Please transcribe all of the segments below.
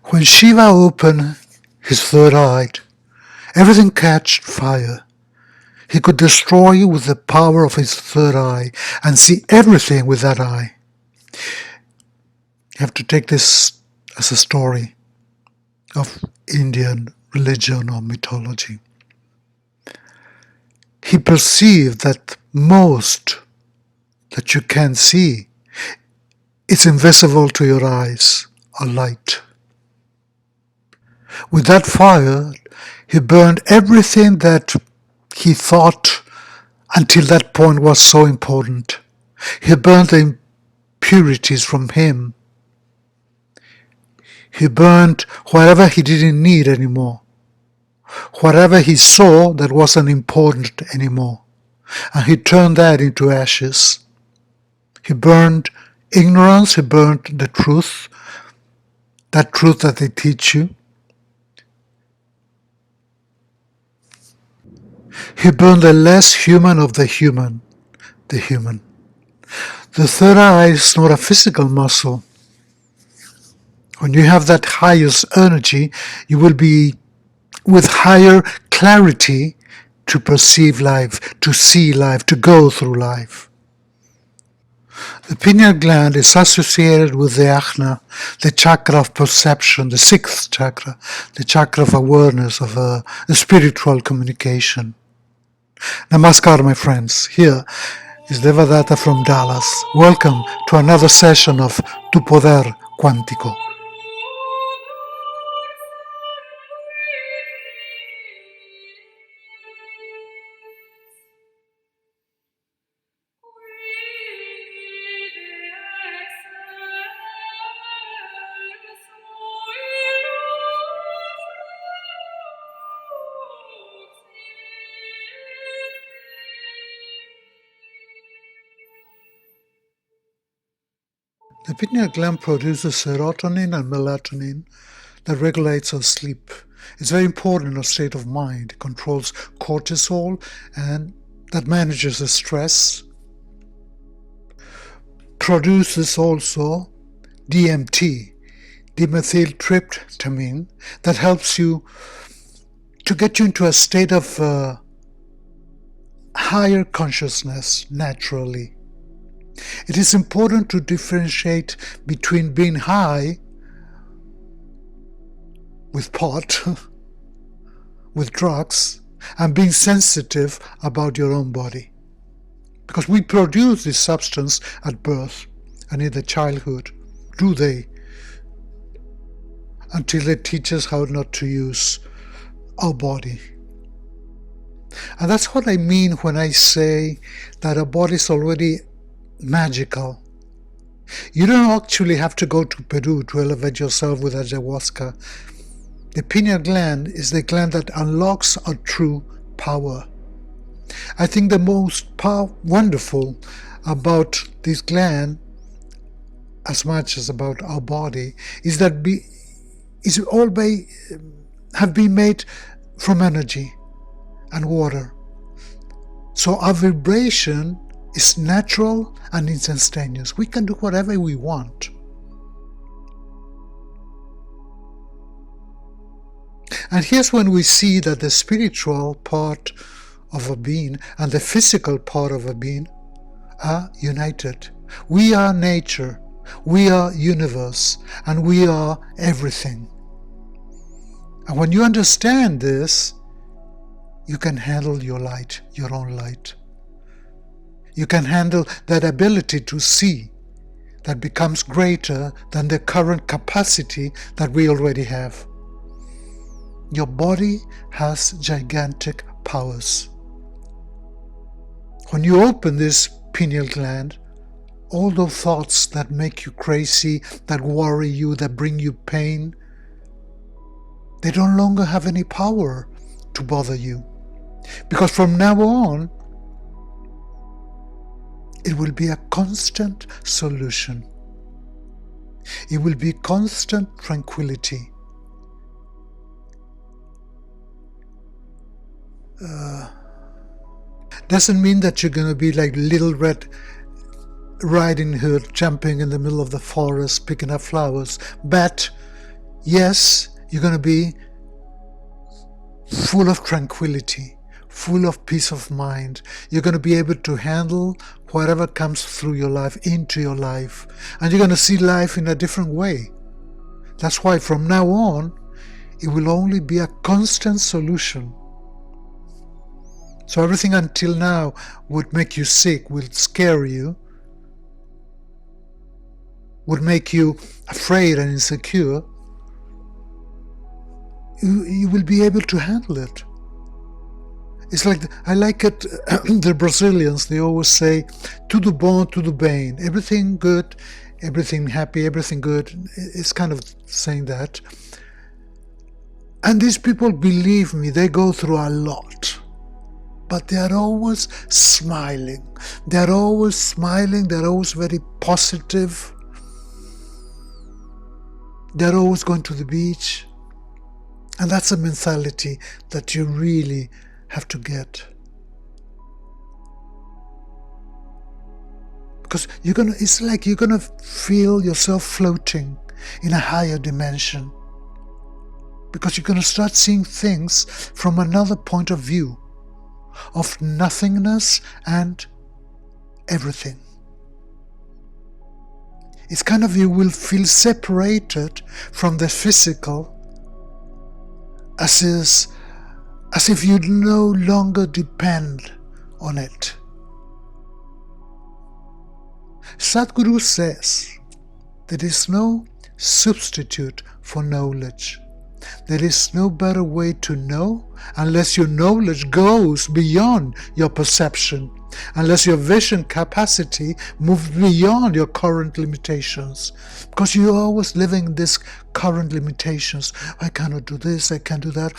When Shiva opened his third eye, everything catched fire. He could destroy with the power of his third eye and see everything with that eye. You have to take this as a story of Indian religion or mythology. He perceived that most that you can see is invisible to your eyes, a light. With that fire, he burned everything that he thought until that point was so important. He burned the impurities from him. He burned whatever he didn't need anymore. Whatever he saw that wasn't important anymore. And he turned that into ashes. He burned ignorance, he burned the truth, that truth that they teach you. He burned the less human of the human, the human. The third eye is not a physical muscle. When you have that highest energy, you will be with higher clarity to perceive life, to see life, to go through life. The pineal gland is associated with the ajna, the chakra of perception, the sixth chakra, the chakra of awareness, of the spiritual communication. Namaskar, my friends. Here is Devadatta from Dallas. Welcome to another session of Tu Poder Cuántico. The pineal gland produces serotonin and melatonin that regulates our sleep. It's very important in our state of mind. It controls cortisol and that manages the stress. Produces also DMT, dimethyltryptamine, that helps you to get you into a state of higher consciousness naturally. It is important to differentiate between being high with pot, with drugs, and being sensitive about your own body. Because we produce this substance at birth and in the childhood, do they? Until they teach us how not to use our body. And that's what I mean when I say that our body is already magical. You don't actually have to go to Peru to elevate yourself with ayahuasca. The pineal gland is the gland that unlocks our true power. I think the most wonderful about this gland, as much as about our body, is that have been made from energy and water. So our vibration is natural and instantaneous. We can do whatever we want. And here's when we see that the spiritual part of a being and the physical part of a being are united. We are nature, we are universe, and we are everything. And when you understand this, you can handle your light, your own light. You can handle that ability to see that becomes greater than the current capacity that we already have. Your body has gigantic powers. When you open this pineal gland, all those thoughts that make you crazy, that worry you, that bring you pain, they no longer have any power to bother you. Because from now on, it will be a constant solution. It will be constant tranquility. Doesn't mean that you're going to be like Little Red Riding Hood jumping in the middle of the forest picking up flowers, but Yes, you're going to be full of tranquility, full of peace of mind. You're going to be able to handle whatever comes through your life, into your life. And you're going to see life in a different way. That's why from now on, it will only be a constant solution. So everything until now would make you sick, will scare you, would make you afraid and insecure. You will be able to handle it. It's like, I like it, the Brazilians, they always say, tudo bom, tudo bem. Everything good, everything happy, everything good. It's kind of saying that. And these people, believe me, they go through a lot. But they are always smiling. They're always smiling. They're always very positive. They're always going to the beach. And that's a mentality that you really have to get. Because it's like you're gonna feel yourself floating in a higher dimension. Because you're gonna start seeing things from another point of view, of nothingness and everything. It's kind of, you will feel separated from the physical, as if you no longer depend on it. Sadhguru says there is no substitute for knowledge. There is no better way to know unless your knowledge goes beyond your perception, unless your vision capacity moves beyond your current limitations. Because you're always living in these current limitations. I cannot do this, I can't do that.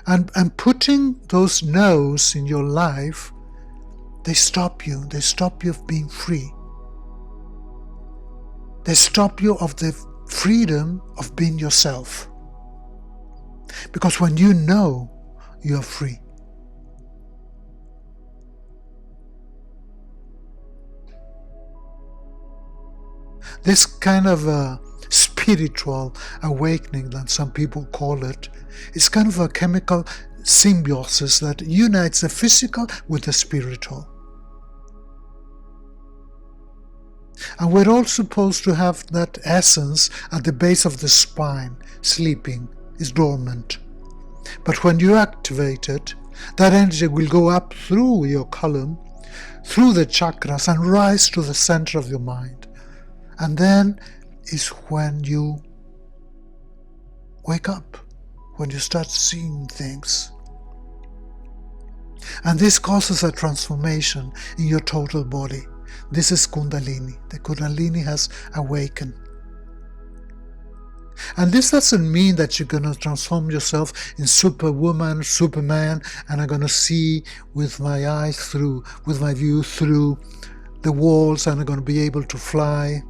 And putting those no's in your life, they stop you. They stop you of being free. They stop you of the freedom of being yourself. Because when you know, you are free. This kind of a spiritual awakening, that some people call it, is kind of a chemical symbiosis that unites the physical with the spiritual. And we're all supposed to have that essence at the base of the spine, sleeping, is dormant. But when you activate it, that energy will go up through your column, through the chakras, and rise to the center of your mind. And then is when you wake up, when you start seeing things. And this causes a transformation in your total body. This is Kundalini. The Kundalini has awakened. And this doesn't mean that you're going to transform yourself in Superwoman, Superman, and I'm going to see with my eyes through, with my view through the walls, and I'm going to be able to fly.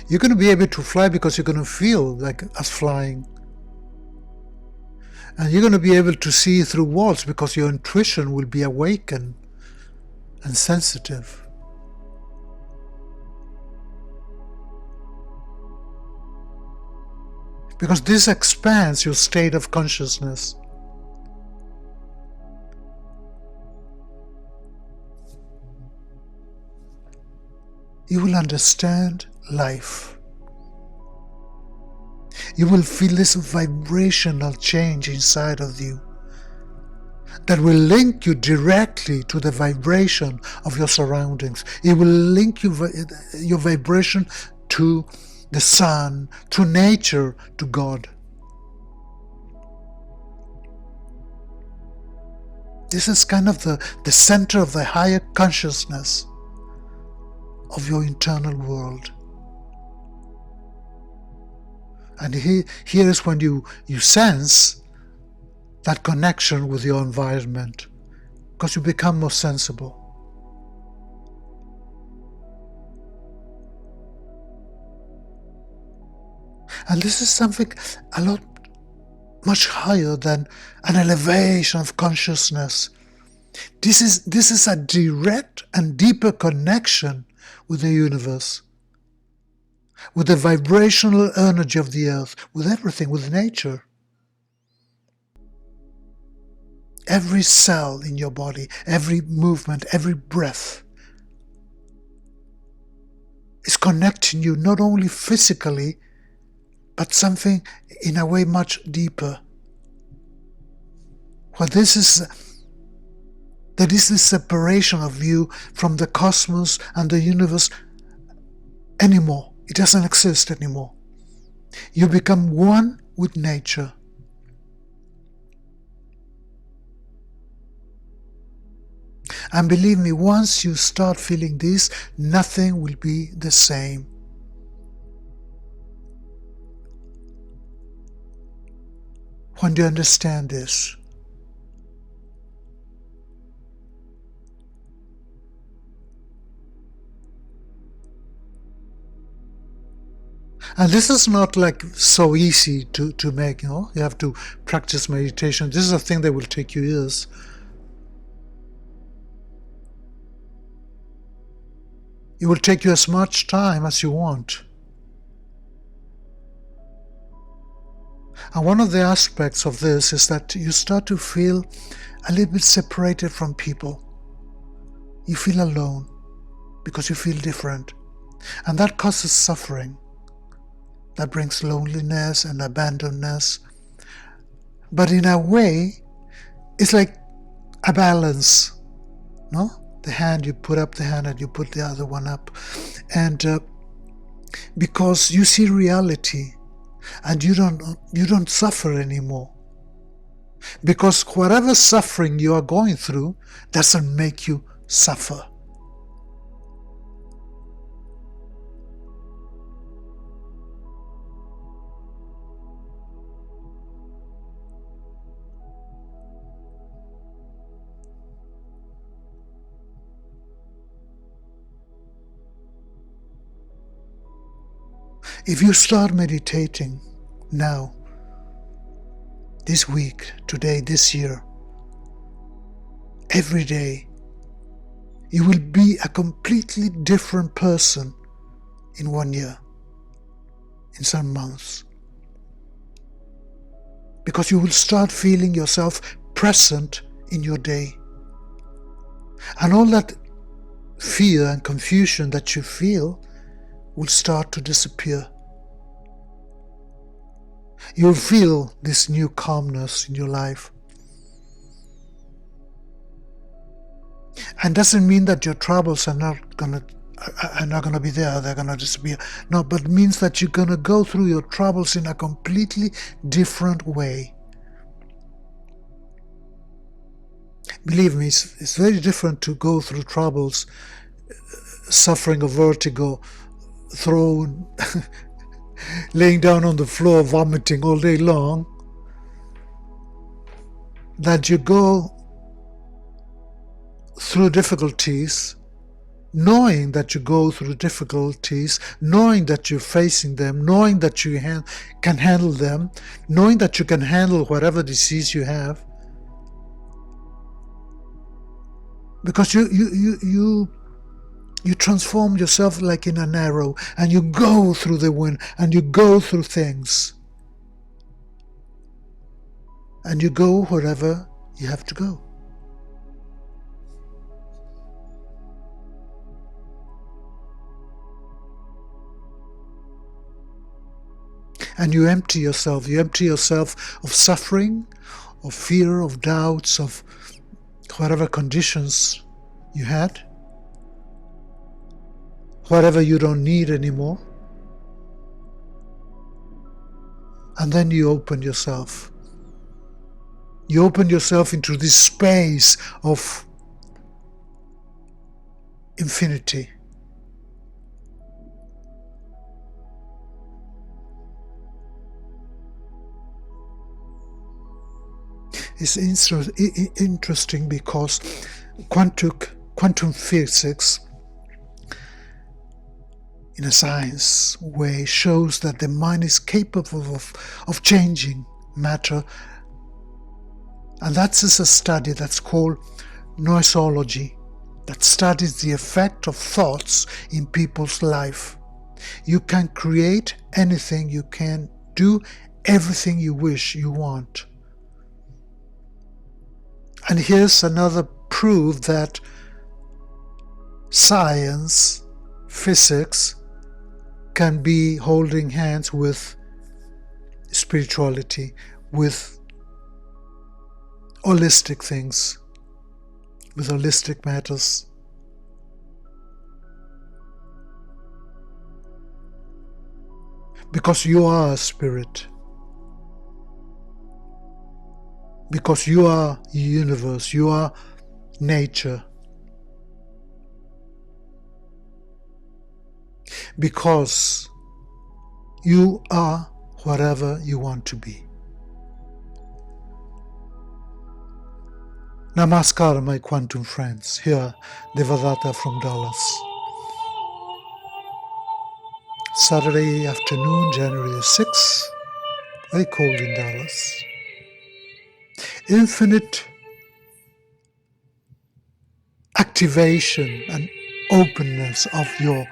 You're going to be able to fly because you're going to feel like us flying. And you're going to be able to see through walls because your intuition will be awakened and sensitive. Because this expands your state of consciousness. You will understand life. You will feel this vibrational change inside of you that will link you directly to the vibration of your surroundings. It will link your vibration to the sun, to nature, to God. This is kind of the center of the higher consciousness of your internal world. And here is when you sense that connection with your environment, because you become more sensible. And this is something a lot much higher than an elevation of consciousness. This is a direct and deeper connection with the universe. with the vibrational energy of the earth, with everything, with nature. Every cell in your body, every movement, every breath is connecting you not only physically, but something in a way much deeper. Well, there is this separation of you from the cosmos and the universe anymore. It doesn't exist anymore. You become one with nature. And believe me, once you start feeling this, nothing will be the same. When you understand this, and this is not like so easy to make, you have to practice meditation. This is a thing that will take you years. It will take you as much time as you want. And one of the aspects of this is that you start to feel a little bit separated from people. You feel alone because you feel different. And that causes suffering. That brings loneliness and abandonedness. But in a way, it's like a balance, no? The hand, you put up the hand and you put the other one up. And because you see reality and you don't suffer anymore. Because whatever suffering you are going through doesn't make you suffer. If you start meditating now, this week, today, this year, every day, you will be a completely different person in 1 year, in some months. Because you will start feeling yourself present in your day. And all that fear and confusion that you feel will start to disappear. You'll feel this new calmness in your life. And doesn't mean that your troubles are not gonna be there, they're gonna disappear. No, but it means that you're gonna go through your troubles in a completely different way. Believe me, it's very different to go through troubles, suffering of vertigo, thrown, laying down on the floor, vomiting all day long, that you go through difficulties, knowing that you go through difficulties, knowing that you're facing them, knowing that you can handle them, knowing that you can handle whatever disease you have, because you transform yourself like in an arrow, and you go through the wind, and you go through things, and you go wherever you have to go. And you empty yourself of suffering, of fear, of doubts, of whatever conditions you had, whatever you don't need anymore. And then you open yourself. You open yourself into this space of infinity. It's interesting because quantum physics, in a science way, shows that the mind is capable of changing matter. And that's a study that's called noisology, that studies the effect of thoughts in people's life. You can create anything, you can do everything you wish, you want. And here's another proof that science, physics, can be holding hands with spirituality, with holistic things, with holistic matters. Because you are a spirit. Because you are universe, you are nature. Because you are whatever you want to be. Namaskar, my quantum friends. Here, Devadatta from Dallas. Saturday afternoon, January 6th. Very cold in Dallas. Infinite activation and openness of your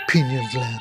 pineal gland.